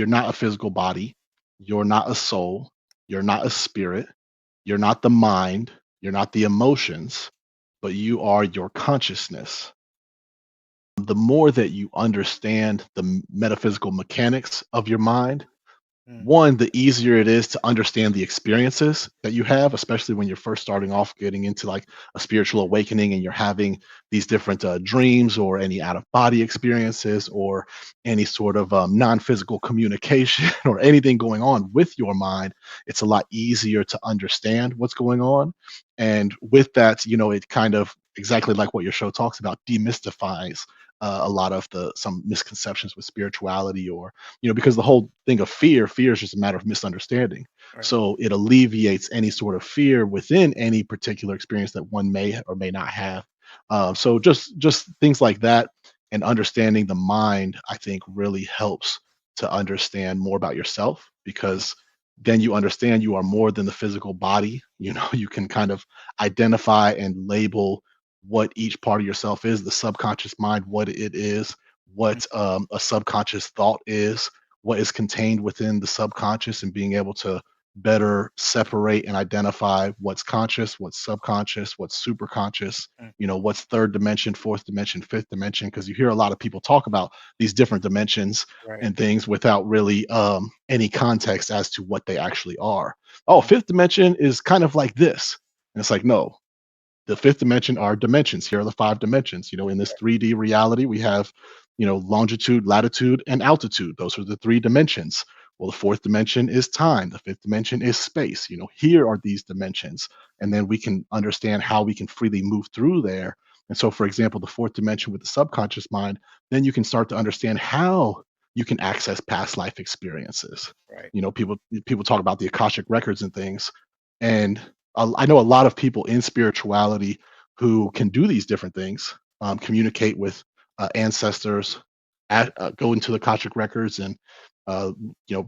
You're not a physical body. You're not a soul. You're not a spirit. You're not the mind. You're not the emotions, but you are your consciousness. The more that you understand the metaphysical mechanics of your mind, Mm, one, the easier it is to understand the experiences that you have, especially when you're first starting off getting into like a spiritual awakening and you're having these different dreams or any out of body experiences or any sort of non-physical communication or anything going on with your mind. It's a lot easier to understand what's going on. And with that, it kind of exactly like what your show talks about, demystifies a lot of the some misconceptions with spirituality, or because the whole thing of fear is just a matter of misunderstanding. right. So it alleviates any sort of fear within any particular experience that one may or may not have. So just things like that, and understanding the mind, I think, really helps to understand more about yourself, Mm, because then you understand you are more than the physical body. You can kind of identify and label what each part of yourself is, the subconscious mind, what it is, mm, what a subconscious thought is, what is contained within the subconscious, and being able to better separate and identify what's conscious, what's subconscious, what's superconscious, mm, what's third dimension, fourth dimension, fifth dimension, because you hear a lot of people talk about these different dimensions right. and things without really any context as to what they actually are. Oh, Mm, fifth dimension is kind of like this. And it's like, no, the fifth dimension are dimensions. Here are the five dimensions. In this 3D reality, we have, longitude, latitude, and altitude. Those are the three dimensions. Well, the fourth dimension is time. The fifth dimension is space. Here are these dimensions. And then we can understand how we can freely move through there. And so, for example, the fourth dimension with the subconscious mind, then you can start to understand how you can access past life experiences. right. People talk about the Akashic records and things. And I know a lot of people in spirituality who can do these different things, communicate with ancestors, go into the Akashic records, and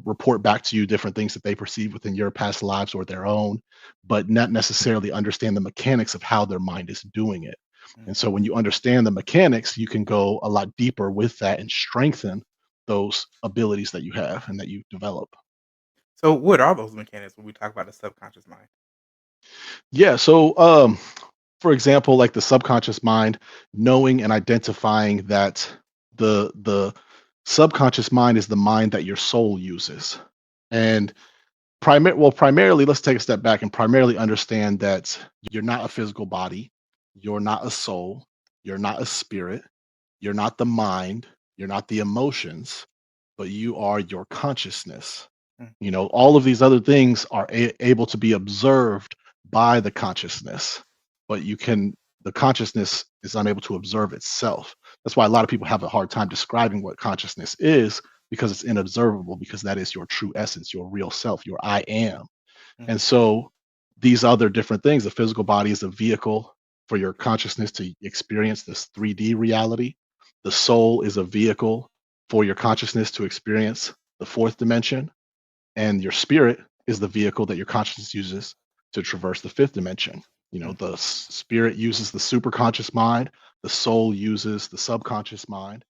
report back to you different things that they perceive within your past lives or their own, but not necessarily understand the mechanics of how their mind is doing it. Mm. And so when you understand the mechanics, you can go a lot deeper with that and strengthen those abilities that you have and that you develop. So, what are those mechanics when we talk about the subconscious mind? Yeah. So, for example, like the subconscious mind, knowing and identifying that the subconscious mind is the mind that your soul uses, and primarily, let's take a step back and primarily understand that you're not a physical body, you're not a soul, you're not a spirit, you're not the mind, you're not the emotions, but you are your consciousness. Mm, All of these other things are able to be observed by the consciousness, but the consciousness is unable to observe itself. That's why a lot of people have a hard time describing what consciousness is, because it's inobservable, because that is your true essence, your real self, your I am. mm, And so these other different things, the physical body is a vehicle for your consciousness to experience this 3D reality. The soul is a vehicle for your consciousness to experience the fourth dimension, and your spirit is the vehicle that your consciousness uses to traverse the fifth dimension. mm. The spirit uses the superconscious mind, the soul uses the subconscious mind,